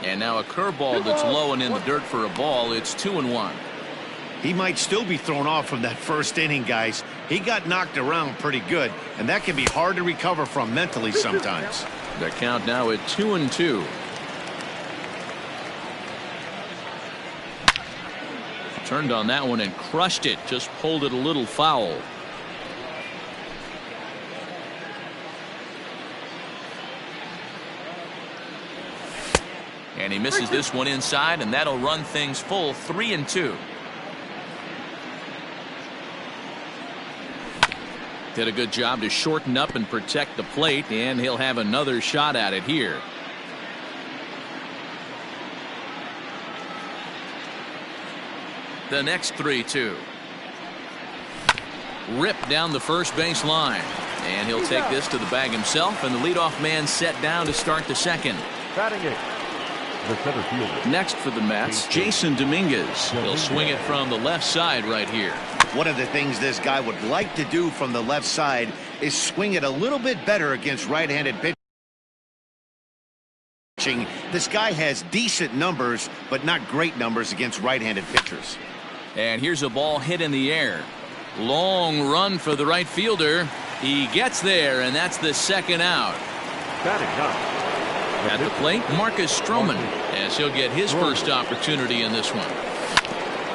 And now a curveball that's low and in the dirt for a ball. It's 2-1. He might still be thrown off from that first inning, guys. He got knocked around pretty good, and that can be hard to recover from mentally sometimes. The count now at 2-2. Turned on that one and crushed it. Just pulled it a little foul. And he misses this one inside, and that'll run things full 3-2. Did a good job to shorten up and protect the plate, and he'll have another shot at it here. The next 3-2. Ripped down the first base line. And he'll take this to the bag himself, and the leadoff man set down to start the second. Batting it, the center fielder. Next for the Mets, Jason Dominguez. He'll swing it from the left side right here. One of the things this guy would like to do from the left side is swing it a little bit better against right-handed pitching. This guy has decent numbers, but not great numbers against right-handed pitchers. And here's a ball hit in the air. Long run for the right fielder. He gets there, and that's the second out. Batting up. At the plate, Marcus Stroman, as he'll get his first opportunity in this one.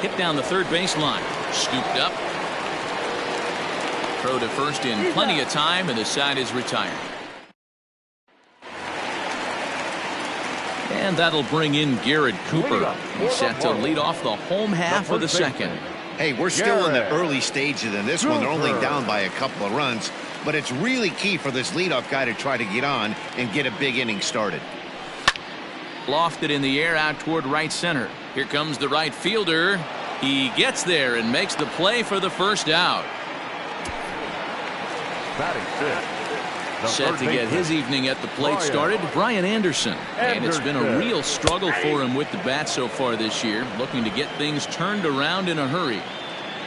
Hit down the third base line. Scooped up. Throw to first in plenty of time, and the side is retired. And that'll bring in Garrett Cooper. He's set to lead off the home half of the second. Hey, we're still in the early stages in this one. They're only down by a couple of runs, but it's really key for this leadoff guy to try to get on and get a big inning started. Lofted in the air out toward right center. Here comes the right fielder. He gets there and makes the play for the first out. Batting fifth. Set to get his evening at the plate started, Brian Anderson. And it's been a real struggle for him with the bat so far this year, looking to get things turned around in a hurry.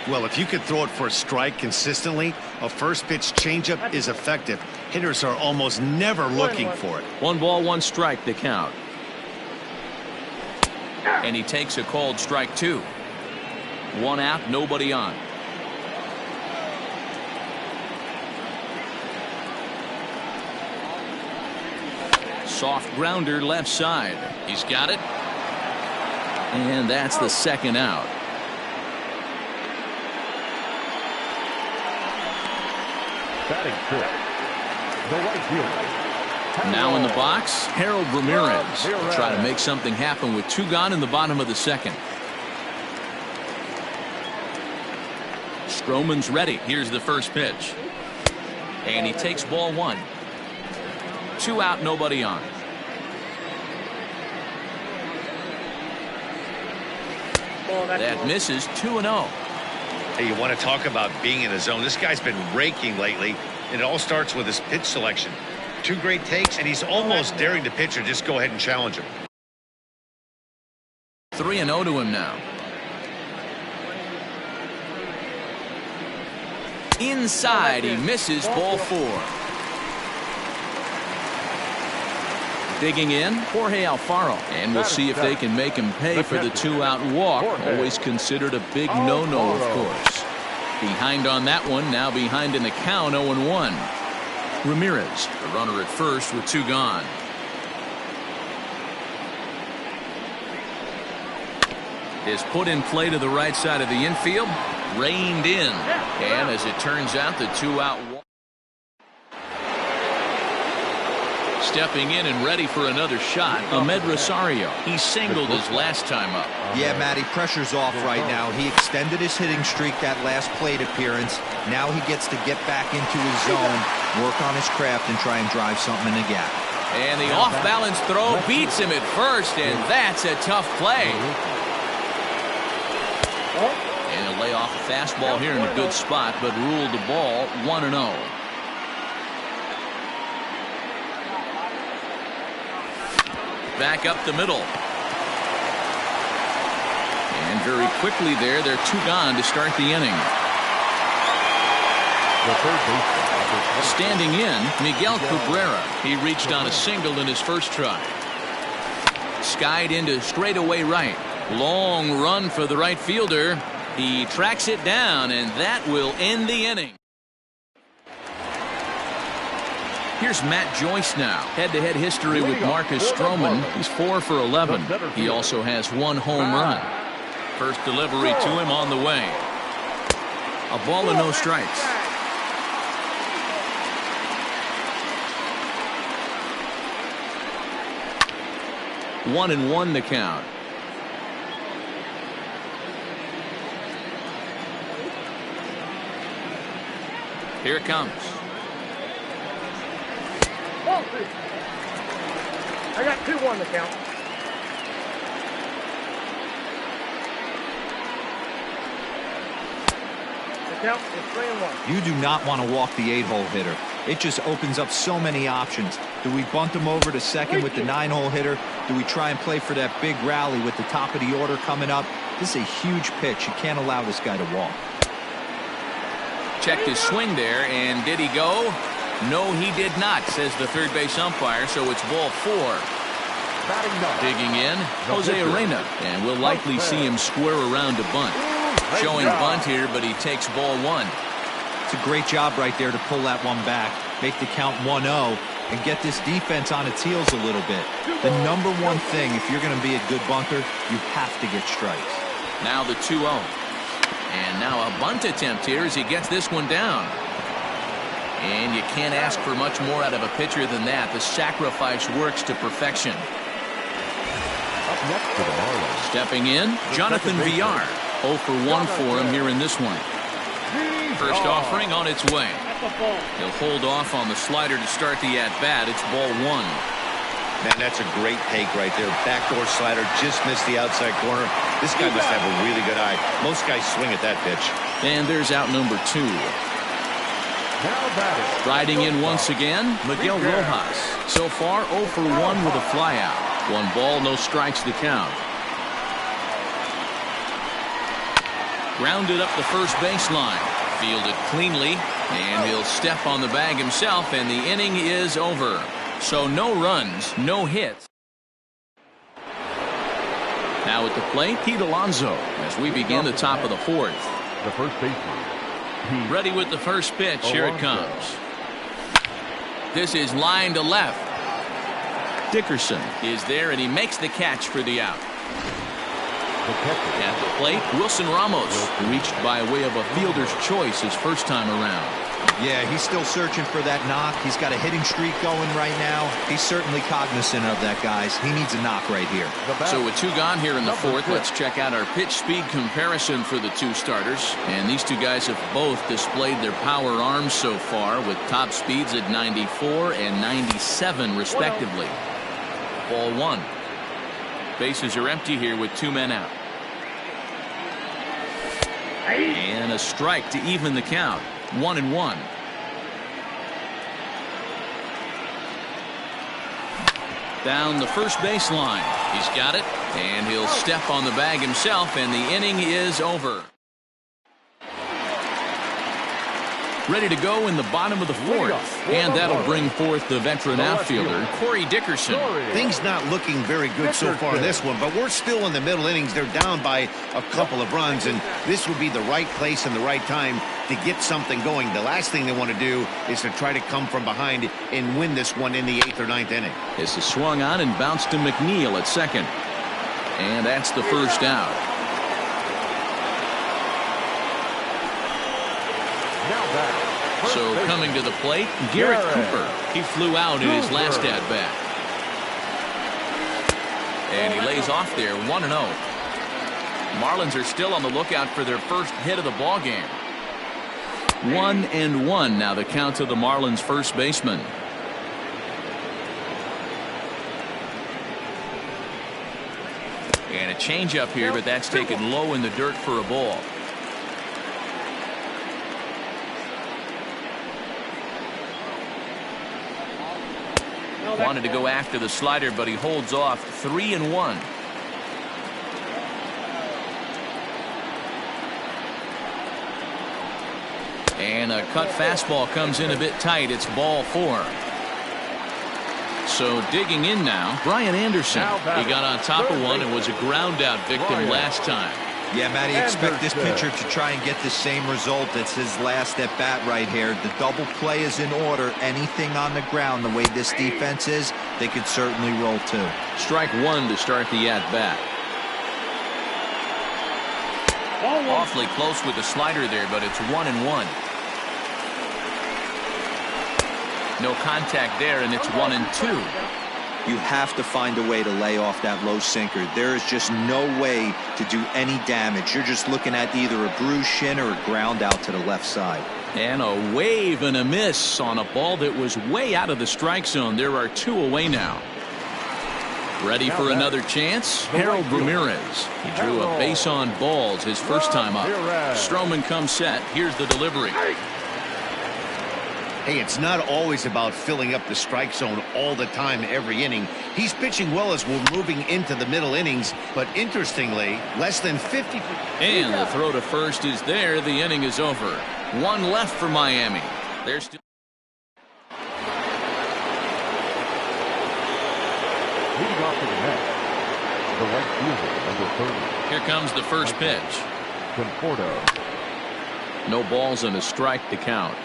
Well, if you could throw it for a strike consistently, a first pitch changeup is effective. Hitters are almost never looking for it. 1 ball, 1 strike, the count. And he takes a called strike 2. 1 out, nobody on. Soft grounder left side. He's got it. And that's the second out. Batting fifth. The right fielder. Now in the box, Harold Ramirez will try to make something happen with 2 gone in the bottom of the second. Stroman's ready. Here's the first pitch. And he takes ball 1. 2 out, nobody on. That misses. 2-0. Hey, you want to talk about being in the zone? This guy's been raking lately, and it all starts with his pitch selection. 2 great takes, and he's almost daring the pitcher just go ahead and challenge him. 3-0 to him now. Inside, he misses. Ball 4. Digging in, Jorge Alfaro. And we'll see if they can make him pay for the 2-out walk. Always considered a big no-no, of course. Behind on that one, now behind in the count, 0-1. Ramirez, the runner at first with 2 gone. Is put in play to the right side of the infield. Reined in. And as it turns out, the 2-out walk. Stepping in and ready for another shot, Ahmed Rosario. He singled his last time up. Yeah, Matty, pressure's off right now. He extended his hitting streak that last plate appearance. Now he gets to get back into his zone, work on his craft, and try and drive something in the gap. And the off-balance throw beats him at first, and that's a tough play. And he'll lay off a fastball here in a good spot, but ruled the ball 1-0. Back up the middle. And very quickly there, they're 2 gone to start the inning. Standing in, Miguel Cabrera. He reached on a single in his first try. skied into straightaway right. Long run for the right fielder. He tracks it down, and that will end the inning. Here's Matt Joyce now. Head-to-head history with Marcus Stroman. He's 4 for 11. He also has 1 home run. First delivery to him on the way. A ball and no strikes. One and one the count. Here it comes. I got 2-1 the count. The count is 3-1. You do not want to walk the 8-hole hitter. It just opens up so many options. Do we bunt him over to second with the 9-hole hitter? Do we try and play for that big rally with the top of the order coming up? This is a huge pitch. You can't allow this guy to walk. Checked his swing there, and did he go? No, he did not, says the third base umpire, so it's ball 4. Digging in, Jose Arena, and we'll likely see him square around to bunt. Showing bunt here, but he takes ball 1. It's a great job right there to pull that one back, make the count 1-0, and get this defense on its heels a little bit. The number one thing, if you're going to be a good bunter, you have to get strikes. Now the 2-0. And now a bunt attempt here as he gets this one down. And you can't ask for much more out of a pitcher than that. The sacrifice works to perfection. Up next for the Marlins. Stepping in, Jonathan Villar. 0 for 1 for him here in this one. First offering on its way. He'll hold off on the slider to start the at-bat. It's ball 1. Man, that's a great take right there. Backdoor slider, just missed the outside corner. This guy must have a really good eye. Most guys swing at that pitch. And there's out number 2. Riding in once again, Miguel Rojas. So far 0 for 1 with a flyout. 1 ball, no strikes the count. Grounded up the first baseline. Fielded cleanly, and he'll step on the bag himself, and the inning is over. So no runs, no hits. Now at the plate, Pete Alonso as we begin the top of the 4th. The first baseman. Ready with the first pitch. Here it comes. This is line to left. Dickerson is there, and he makes the catch for the out. At the plate, Wilson Ramos, reached by way of a fielder's choice his first time around. Yeah, he's still searching for that knock. He's got a hitting streak going right now. He's certainly cognizant of that, guys. He needs a knock right here. So with 2 gone here in the 4th, let's check out our pitch speed comparison for the 2 starters. And these 2 guys have both displayed their power arms so far with top speeds at 94 and 97 respectively. Ball 1. Bases are empty here with 2 men out. And a strike to even the count. 1-1. Down the first baseline. He's got it, and he'll step on the bag himself, and the inning is over. Ready to go in the bottom of the 4th, and that'll bring forth the veteran outfielder, Corey Dickerson. Things not looking very good so far in this one, but we're still in the middle innings. They're down by a couple of runs, and this would be the right place and the right time to get something going. The last thing they want to do is to try to come from behind and win this one in the 8th or 9th inning. This is swung on and bounced to McNeil at second. And that's the first out. So coming to the plate, Garrett Cooper. He flew out in his last at-bat. And he lays off there, 1-0. Marlins are still on the lookout for their first hit of the ball game. 1-1 now the count to the Marlins first baseman. And a changeup here, but that's taken low in the dirt for a ball. Wanted to go after the slider, but he holds off. 3-1. And a cut fastball comes in a bit tight. It's ball 4. So digging in now, Brian Anderson. Now batting, He got on top of third one and was a ground out victim Brian. last time. Yeah, Matty, expect this Anderson. pitcher to try and get the same result as his last at bat right here. The double play is in order. Anything on the ground, the way this defense is, they could certainly roll too. Strike one to start the at bat. Awfully close with the slider there, but it's 1-1. No contact there, and it's 1-2. You have to find a way to lay off that low sinker. There is just no way to do any damage. You're just looking at either a bruised shin or a ground out to the left side. And a wave and a miss on a ball that was way out of the strike zone. There are 2 away now. Ready for another chance? Harold Ramirez. He drew a base on balls his first time up. Stroman comes set. Here's the delivery. Hey, it's not always about filling up the strike zone all the time every inning. He's pitching well as we're moving into the middle innings, but interestingly, less than 50%. And the throw to first is there. The inning is over. 1 left for Miami. They're still. Leading off to the net, the right fielder, number 30. Here comes the first pitch. Conforto. No balls and a strike to count.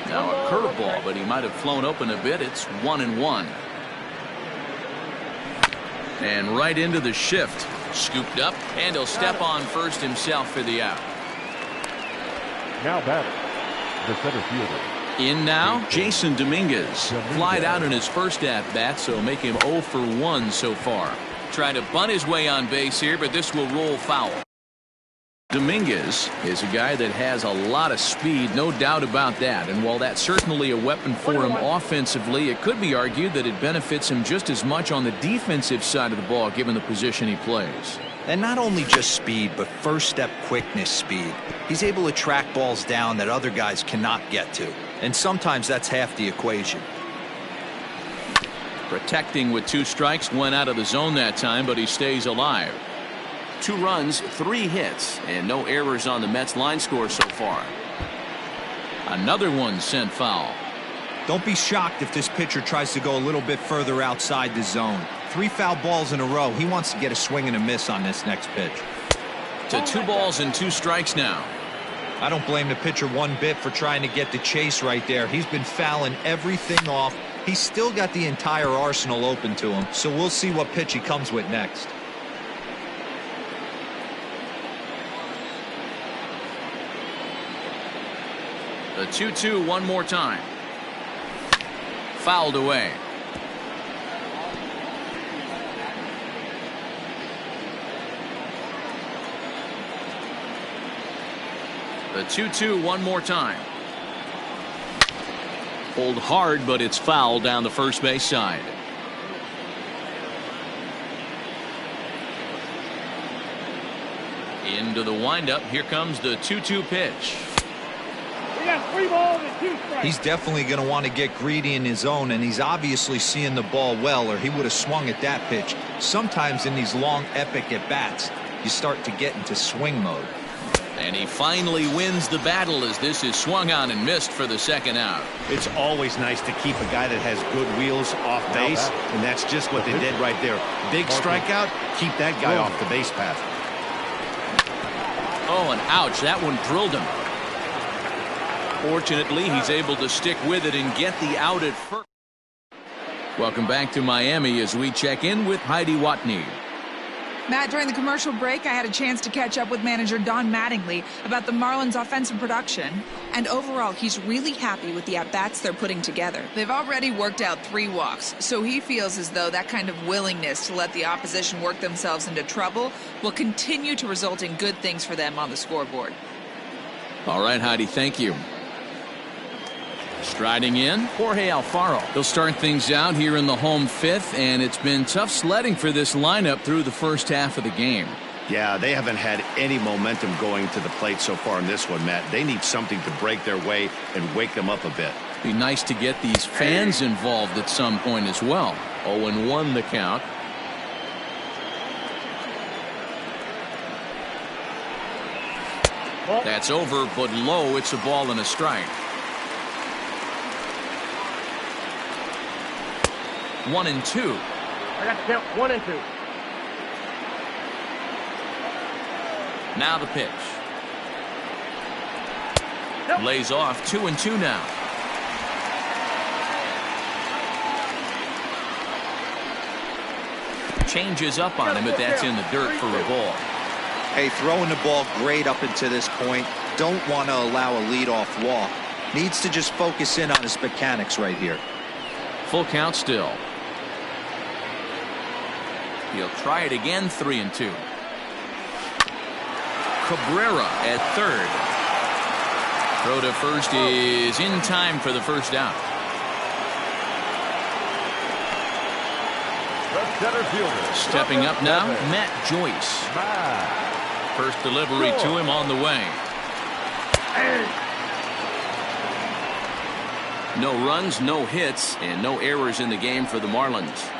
Now a curveball, but he might have flown open a bit. It's 1-1. And right into the shift. Scooped up, and he'll step on first himself for the out. Now batting, the center fielder. In now, Jason Dominguez. Flied out in his first at-bat, so make him 0 for 1 so far. Trying to bunt his way on base here, but this will roll foul. Dominguez is a guy that has a lot of speed, no doubt about that. And while that's certainly a weapon for him offensively, it could be argued that it benefits him just as much on the defensive side of the ball, given the position he plays. And not only just speed, but first step quickness speed. He's able to track balls down that other guys cannot get to. And sometimes that's half the equation. Protecting with 2 strikes, went out of the zone that time, but he stays alive. 2 runs, 3 hits, and no errors on the Mets line score so far. Another one sent foul. Don't be shocked if this pitcher tries to go a little bit further outside the zone. 3 foul balls in a row. He wants to get a swing and a miss on this next pitch. To 2 balls and 2 strikes now. I don't blame the pitcher one bit for trying to get the chase right there. He's been fouling everything off. He's still got the entire arsenal open to him, so we'll see what pitch he comes with next. The 2-2 one more time. Fouled away. The 2-2 one more time. Pulled hard, but it's fouled down the first base side. Into the windup. Here comes the 2-2 pitch. We got 3 balls and 2 strikes. He's definitely going to want to get greedy in his own, and he's obviously seeing the ball well, or he would have swung at that pitch. Sometimes in these long, epic at-bats, you start to get into swing mode. And he finally wins the battle as this is swung on and missed for the second out. It's always nice to keep a guy that has good wheels off base, and that's just what they did right there. Big strikeout, keep that guy off the base path. Oh, and ouch, that one drilled him. Fortunately, he's able to stick with it and get the out at first. Welcome back to Miami as we check in with Heidi Watney. Matt, during the commercial break, I had a chance to catch up with manager Don Mattingly about the Marlins' offensive production. And overall, he's really happy with the at-bats they're putting together. They've already worked out 3 walks, so he feels as though that kind of willingness to let the opposition work themselves into trouble will continue to result in good things for them on the scoreboard. All right, Heidi, thank you. Striding in, Jorge Alfaro. They'll start things out here in the home 5th, and it's been tough sledding for this lineup through the first half of the game. Yeah, they haven't had any momentum going to the plate so far in this one, Matt. They need something to break their way and wake them up a bit. Be nice to get these fans involved at some point as well. 0-1 the count. That's over, but low. It's a ball and a strike. 1-2. I got the count 1-2. Now the pitch. Lays off 2-2 now. Changes up on him, but that's in the dirt for a ball. Hey, throwing the ball great up until this point. Don't want to allow a leadoff walk. Needs to just focus in on his mechanics right here. Full count still. He'll try it again, 3-2. Cabrera at third. Throw to first is in time for the first out. The center fielder. Stepping up now, Matt Joyce. First delivery to him on the way. No runs, no hits, and no errors in the game for the Marlins.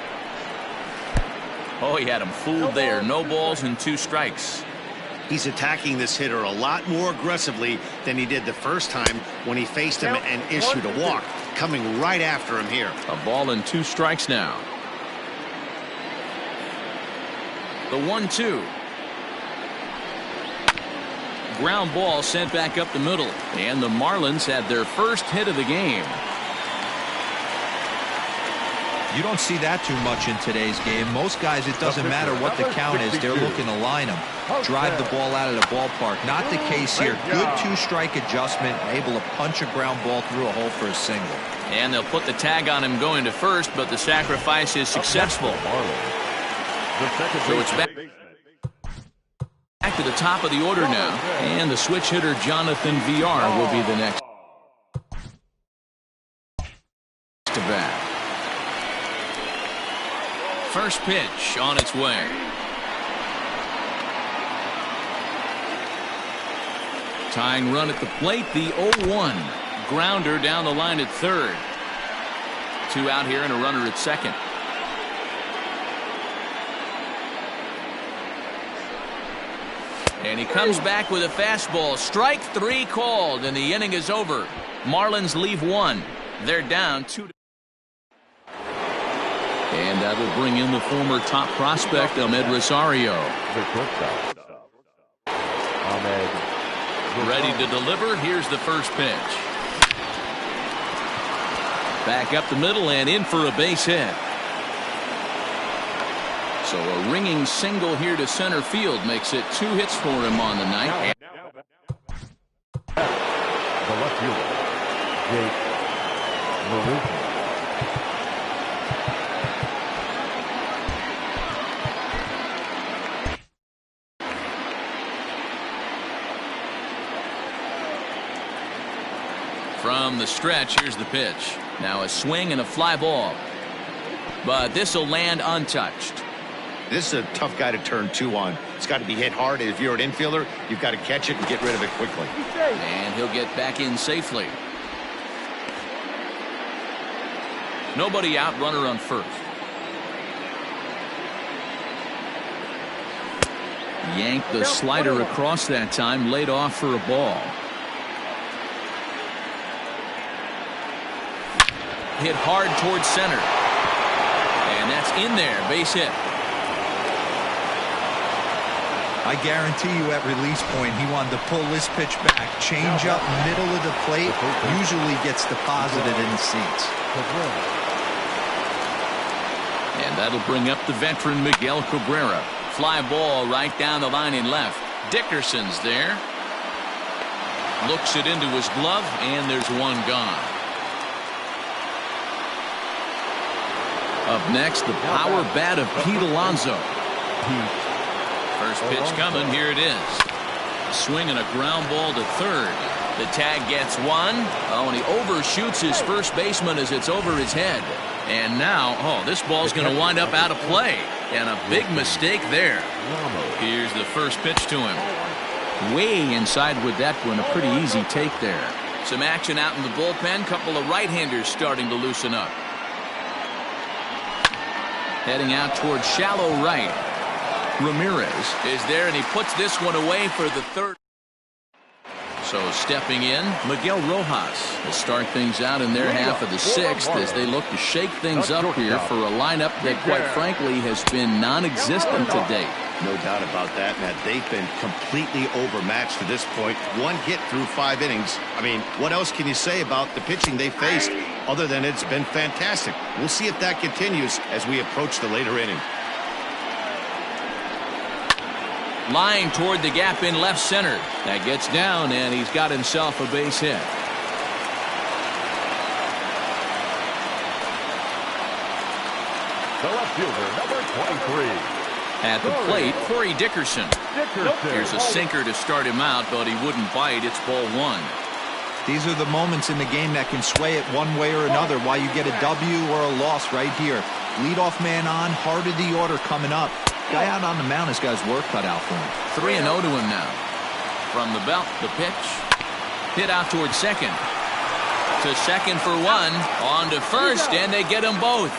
Oh, he had him fooled there. No balls and 2 strikes. He's attacking this hitter a lot more aggressively than he did the first time when he faced him and issued a walk. Coming right after him here. A ball and 2 strikes now. The 1-2. Ground ball sent back up the middle. And the Marlins had their first hit of the game. You don't see that too much in today's game. Most guys, it doesn't matter what the count is. They're looking to line them. Drive the ball out of the ballpark. Not the case here. Good 2-strike adjustment. Able to punch a ground ball through a hole for a single. And they'll put the tag on him going to first, but the sacrifice is successful. So it's back to the top of the order now. And the switch hitter, Jonathan Villar, will be the next to bat. First pitch on its way. Tying run at the plate, the 0-1. Grounder down the line at third. 2 out here and a runner at second. And he comes back with a fastball. Strike 3 called, and the inning is over. Marlins leave 1. They're down 2. And that will bring in the former top prospect, Ahmed Rosario. Ready to deliver. Here's the first pitch. Back up the middle and in for a base hit. So a ringing single here to center field makes it 2 hits for him on the night. The left fielder, Jake Marucci. From the stretch, here's the pitch. Now a swing and a fly ball. But this will land untouched. This is a tough guy to turn 2 on. It's got to be hit hard. If you're an infielder, you've got to catch it and get rid of it quickly. And he'll get back in safely. Nobody out, runner on first. Yanked the slider across that time, laid off for a ball. Hit hard towards center. And that's in there, base hit. I guarantee you at release point he wanted to pull this pitch back. Change up middle of the plate. Usually gets deposited in the seats. And that'll bring up the veteran Miguel Cabrera. Fly ball right down the line in left. Dickerson's there. Looks it into his glove, and there's 1 gone. Up next, the power bat of Pete Alonso. First pitch coming. Here it is. A swing and a ground ball to third. The tag gets 1. Oh, and he overshoots his first baseman as it's over his head. And now, oh, this ball's going to wind up out of play. And a big mistake there. Here's the first pitch to him. Way inside with that one. A pretty easy take there. Some action out in the bullpen. Couple of right-handers starting to loosen up. Heading out towards shallow right. Ramirez is there, and he puts this one away for the third. So stepping in, Miguel Rojas will start things out in their half of the sixth as they look to shake things up here for a lineup that, quite frankly, has been non-existent to date. No doubt about that, Matt. They've been completely overmatched to this point. One hit through 5 innings. I mean, what else can you say about the pitching they faced other than it's been fantastic? We'll see if that continues as we approach the later inning. Line toward the gap in left center. That gets down, and he's got himself a base hit. The left fielder, number 23. At the plate, Corey Dickerson. Here's a sinker to start him out, but he wouldn't bite. It's ball 1. These are the moments in the game that can sway it one way or another, why you get a W or a loss right here. Leadoff man on, heart of the order coming up. Guy out on the mound has got his work cut out for him. 3-0 to him now. From the belt, the pitch. Hit out toward second. To second for 1. On to first, and they get them both.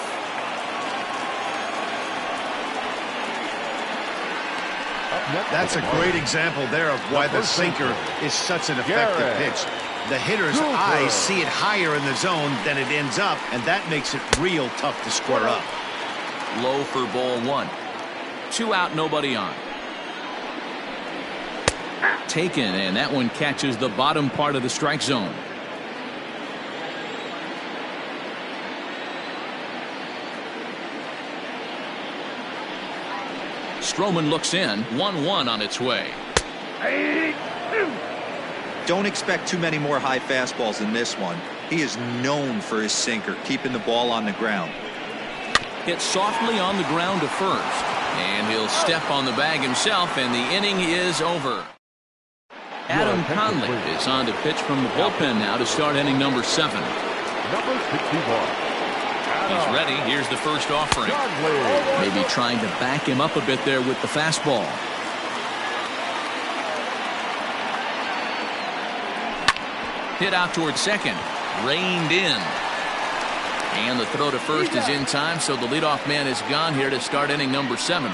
That's a great example there of why the sinker is such an effective pitch. The hitter's eyes see it higher in the zone than it ends up, and that makes it real tough to square up. Low for ball 1. 2 out, nobody on. Taken, and that one catches the bottom part of the strike zone. Stroman looks in. 1-1 on its way. Don't expect too many more high fastballs in this one. He is known for his sinker, keeping the ball on the ground. Hit softly on the ground to first. And he'll step on the bag himself, and the inning is over. Adam Conley is on to pitch from the bullpen now to start inning number 7. Number 61. He's ready. Here's the first offering. Maybe trying to back him up a bit there with the fastball. Hit out toward second. Reined in. And the throw to first is in time, so the leadoff man is gone here to start inning number 7.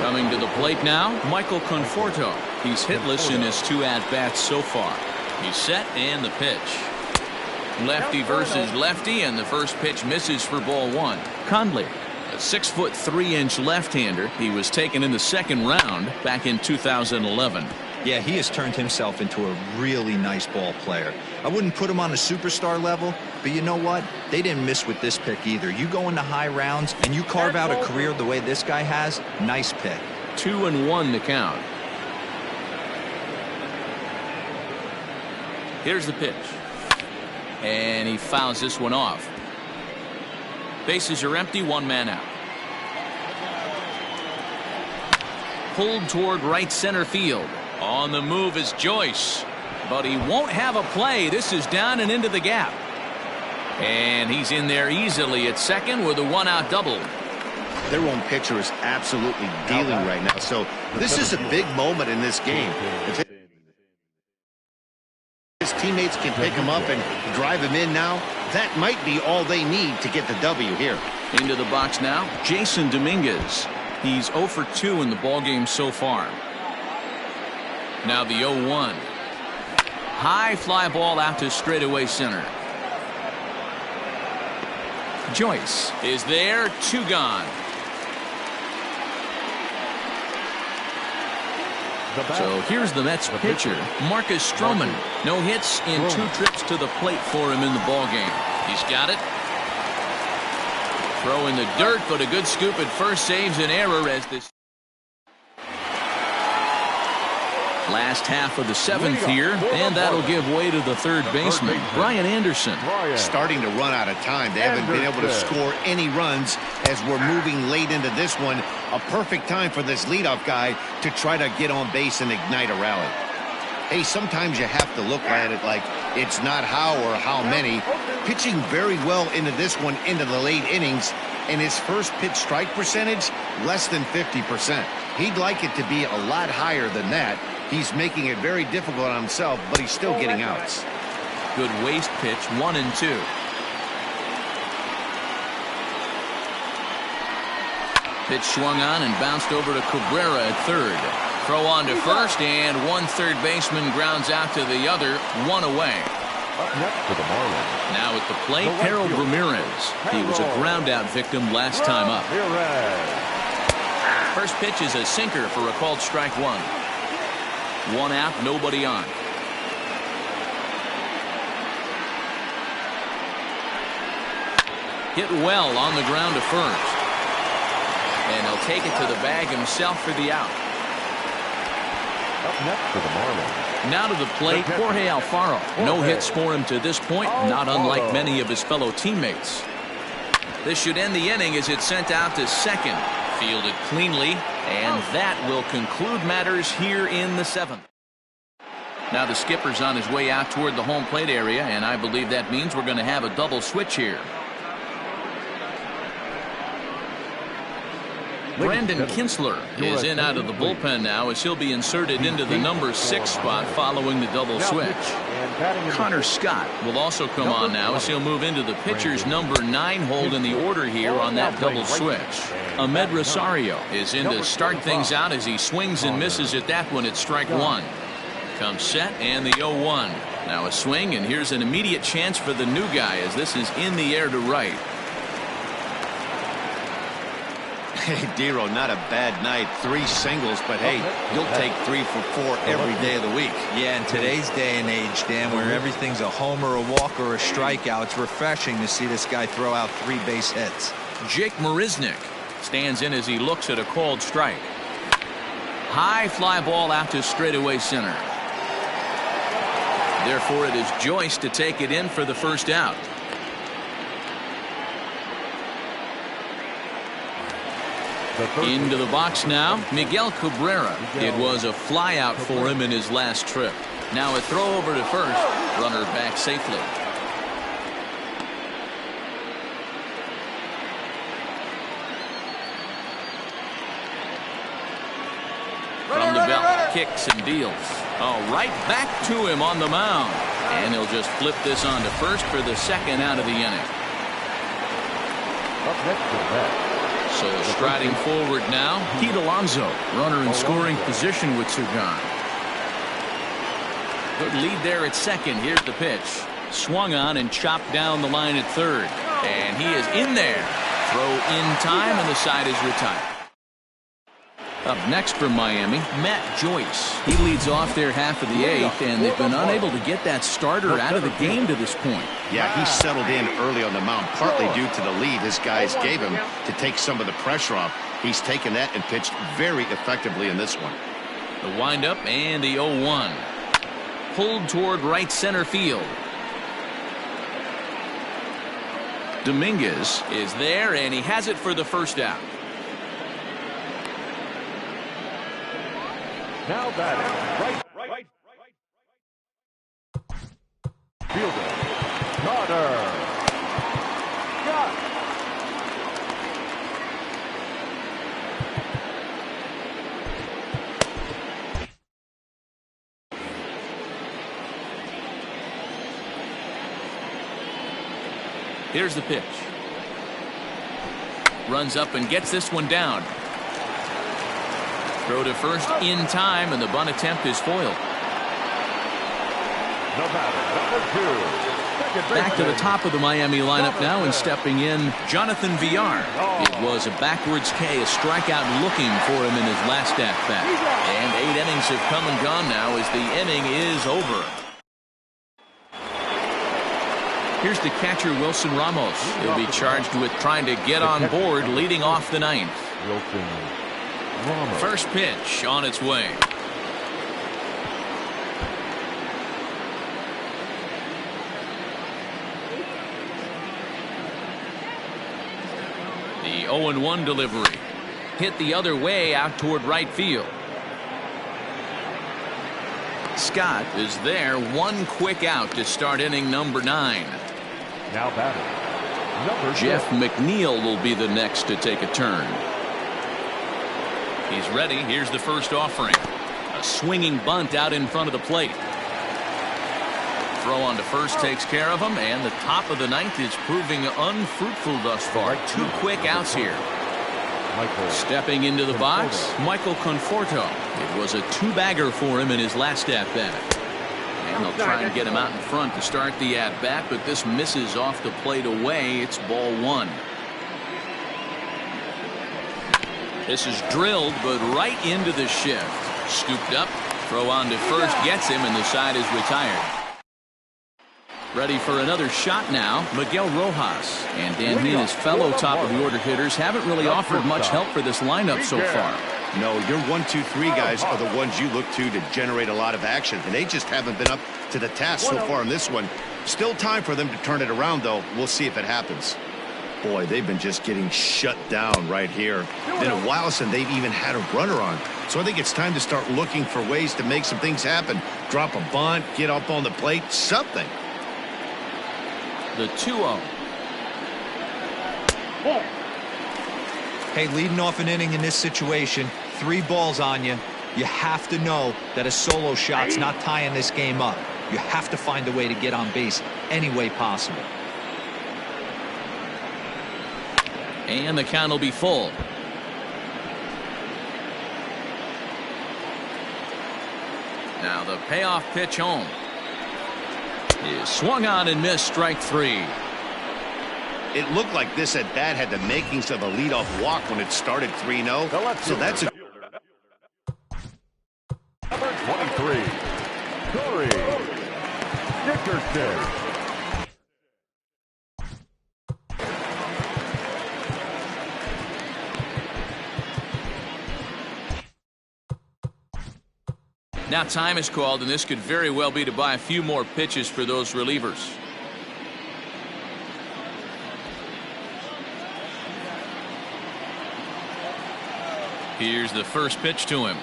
Coming to the plate now, Michael Conforto. He's hitless in his 2 at-bats so far. He's set, and the pitch. Lefty versus lefty, and the first pitch misses for ball 1. Conley, a 6'3" left-hander. He was taken in the second round back in 2011. Yeah, he has turned himself into a really nice ball player. I wouldn't put him on a superstar level, but you know what? They didn't miss with this pick either. You go into high rounds and you carve out a career the way this guy has, nice pick. 2-1 to count. Here's the pitch. And he fouls this one off. Bases are empty, 1 man out. Pulled toward right center field. On the move is Joyce, but he won't have a play. This is down and into the gap. And he's in there easily at second with a 1-out double. Their own pitcher is absolutely dealing right now, so this is a big moment in this game. If his teammates can pick him up and drive him in now, that might be all they need to get the W here. Into the box now, Jason Dominguez. He's 0 for 2 in the ballgame so far. Now the 0-1. High fly ball out to straightaway center. Joyce is there, 2 gone. So here's the Mets pitcher, Marcus Stroman. No hits in 2 trips to the plate for him in the ballgame. He's got it. Throw in the dirt, but a good scoop at first saves an error as this. Last half of the 7th here, and that'll give way to the third baseman, Brian Anderson. Starting to run out of time. They haven't been able to score any runs as we're moving late into this one. A perfect time for this leadoff guy to try to get on base and ignite a rally. Hey, sometimes you have to look at it like it's not how or how many. Pitching very well into this one into the late innings, and his first pitch strike percentage less than 50%. He'd like it to be a lot higher than that. He's making it very difficult on himself, but he's still getting outs. Good waste pitch, 1-2. Pitch swung on and bounced over to Cabrera at third. throw on to first, and one third baseman grounds out to the other, one away. Up next for the Marlins. Now at the plate, Harold Ramirez. He was a ground out victim last time up. First pitch is a sinker for a called strike one. One out, nobody on. Hit well on the ground to first. And he'll take it to the bag himself for the out. Up next for the Marlins. Now to the plate, Jorge Alfaro. No hits for him to this point, not unlike many of his fellow teammates. This should end the inning as it's sent out to second. Fielded cleanly, and that will conclude matters here in the seventh. Now the skipper's on his way out toward the home plate area, and I believe that means we're going to have a double switch here. Brandon Kinsler is in out of the bullpen now as he'll be inserted into the number 6 spot following the double switch. Connor Scott will also come on now as he'll move into the pitcher's number 9 hold in the order here on that double switch. Ahmed Rosario is in to start things out as he swings and misses at that one at strike one. Comes set and the 0-1. Now a swing, and here's an immediate chance for the new guy as this is in the air to right. Hey, Dero, not a bad night. 3 singles, but hey, you'll take 3 for 4 every day of the week. Yeah, in today's day and age, Dan, where everything's a homer, a walk, or a strikeout, it's refreshing to see this guy throw out 3 base hits. Jake Marisnick stands in as he looks at a called strike. High fly ball out to straightaway center. Therefore, it is Joyce to take it in for the first out. Into the box now, Miguel Cabrera. It was a fly out for him in his last trip. Now a throw over to first. Runner back safely. From the belt, kicks and deals. Oh, right back to him on the mound. And he'll just flip this on to first for the second out of the inning. Up next for that. So striding forward now, Pete Alonso, runner in scoring position with Sugan. Good lead there at second. Here's the pitch. Swung on and chopped down the line at third. And he is in there. Throw in time, and the side is retired. Up next for Miami, Matt Joyce. He leads off their half of the 8th, and they've been unable to get that starter out of the game to this point. Yeah, he settled in early on the mound, partly due to the lead his guys gave him to take some of the pressure off. He's taken that and pitched very effectively in this one. The windup and the 0-1. Pulled toward right center field. Dominguez is there, and he has it for the first out. Now batting, right. Fielder, Carter. Got. Here's the pitch. Runs up and gets this one down. Throw to first in time, and the bunt attempt is foiled. Back to the top of the Miami lineup now, and stepping in, Jonathan Villar. It was a backwards K, a strikeout looking for him in his last at-bat. And 8 innings have come and gone now as the inning is over. Here's the catcher, Wilson Ramos. He'll be charged with trying to get on board leading off the 9th. Wilson Ramos. First pitch on its way. The 0-1 delivery. Hit the other way out toward right field. Scott is there. One quick out to start inning number 9. Now batting, number Jeff McNeil will be the next to take a turn. He's ready. Here's the first offering. A swinging bunt out in front of the plate. Throw on to first takes care of him, and the top of the 9th is proving unfruitful thus far. 2 quick outs here. Stepping into the box, Michael Conforto. It was a two-bagger for him in his last at-bat. And they'll try and get him out in front to start the at-bat, but this misses off the plate away. It's ball one. This is drilled, but right into the shift. Scooped up, throw on to first, gets him, and the side is retired. Ready for another shot now, Miguel Rojas. And Dan, he and his fellow top-of-the-order hitters haven't really offered much help for this lineup so far. No, your 1, 2, 3 guys are the ones you look to generate a lot of action, and they just haven't been up to the task so far in this one. Still time for them to turn it around, though. We'll see if it happens. Boy, they've been just getting shut down right here. Been a while since they've even had a runner on. So I think it's time to start looking for ways to make some things happen. Drop a bunt, get up on the plate, something. The 2-0. Hey, leading off an inning in this situation, 3 balls on you. You have to know that a solo shot's not tying this game up. You have to find a way to get on base any way possible. And the count will be full. Now the payoff pitch home is swung on and missed, strike 3. It looked like this at bat had the makings of a leadoff walk when it started 3-0. So that's a Number 23, Corey Dickerson. Now time is called, and this could very well be to buy a few more pitches for those relievers. Here's the first pitch to him.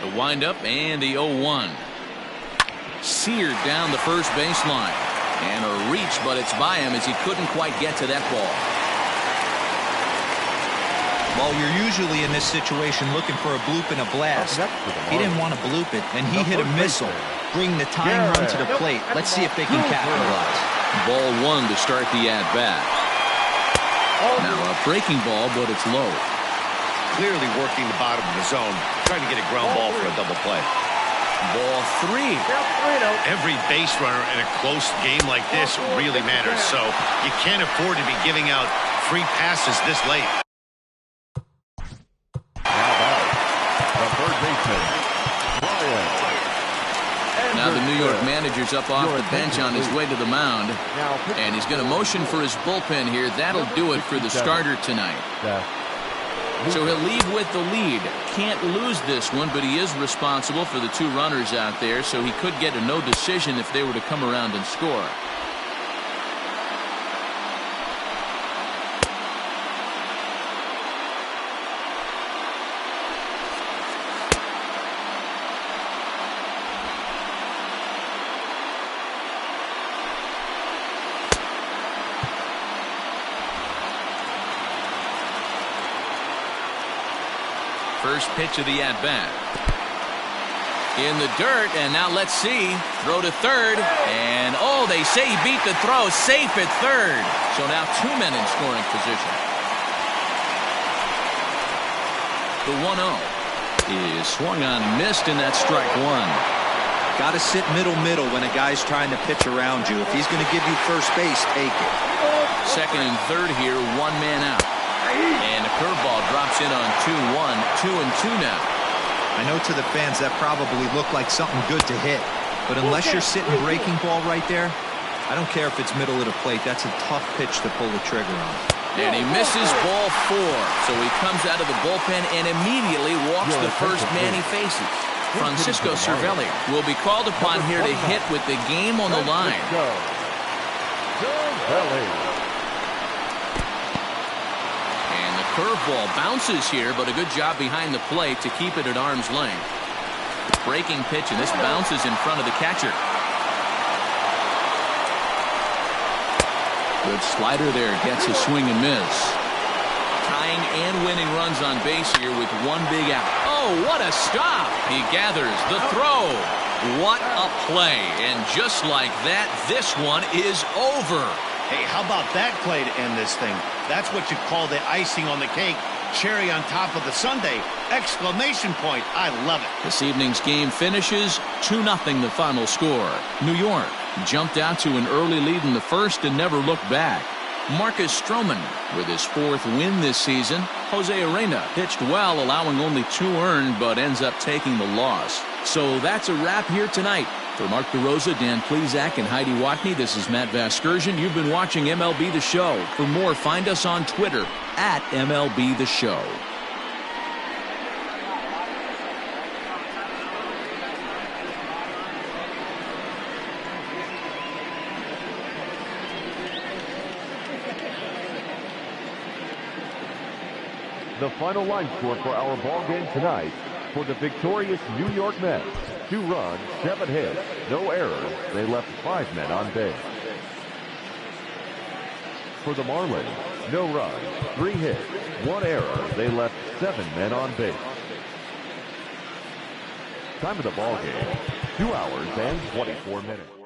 The windup and the 0-1. Seared down the first baseline. And a reach, but it's by him as he couldn't quite get to that ball. Well, you're usually in this situation looking for a bloop and a blast. He didn't want to bloop it, and he hit a missile, bringing the tying run to the plate. Let's see if they can capitalize. Ball 1 to start the at-bat. Now a breaking ball, but it's low. clearly working the bottom of the zone, trying to get a ground ball for a double play. Ball 3. Every base runner in a close game like this really matters, so you can't afford to be giving out free passes this late. Now the New York manager's up off the bench on his way to the mound, and he's going to motion for his bullpen here. That'll do it for the starter tonight. So he'll leave with the lead. Can't lose this one, but he is responsible for the 2 runners out there, so he could get a no decision if they were to come around and score. First pitch of the at-bat. In the dirt, and now let's see. Throw to third, and oh, they say he beat the throw. Safe at third. So now 2 men in scoring position. The 1-0 is swung on and missed, and that's strike 1. Got to sit middle when a guy's trying to pitch around you. If he's going to give you first base, take it. Second and third here, 1 man out. And a curveball drops in on 2-1, 2-2 now. I know to the fans that probably looked like something good to hit, but unless you're sitting breaking ball right there, I don't care if it's middle of the plate. That's a tough pitch to pull the trigger on. And he misses ball 4, so he comes out of the bullpen and immediately walks the first man he faces. Francisco Cervelli will be called upon here to hit with the game on the line. Curveball bounces here, but a good job behind the plate to keep it at arm's length. Breaking pitch, and this bounces in front of the catcher. Good slider there, gets a swing and miss. Tying and winning runs on base here with 1 big out. Oh, what a stop! He gathers the throw. What a play. And just like that, this one is over. Hey, how about that play to end this thing? That's what you call the icing on the cake. Cherry on top of the sundae. Exclamation point. I love it. This evening's game finishes 2-0 the final score. New York jumped out to an early lead in the first and never looked back. Marcus Stroman with his 4th win this season. Jose Arena pitched well, allowing only 2 earned, but ends up taking the loss. So that's a wrap here tonight. For Mark DeRosa, Dan Plesac, and Heidi Watney, this is Matt Vasgersian. You've been watching MLB The Show. For more, find us on Twitter at MLB The Show. The final line score for our ball game tonight: for the victorious New York Mets, 2 runs, 7 hits, no errors. They left 5 men on base. For the Marlins, no runs, 3 hits, 1 error. They left 7 men on base. Time of the ball game, 2 hours and 24 minutes.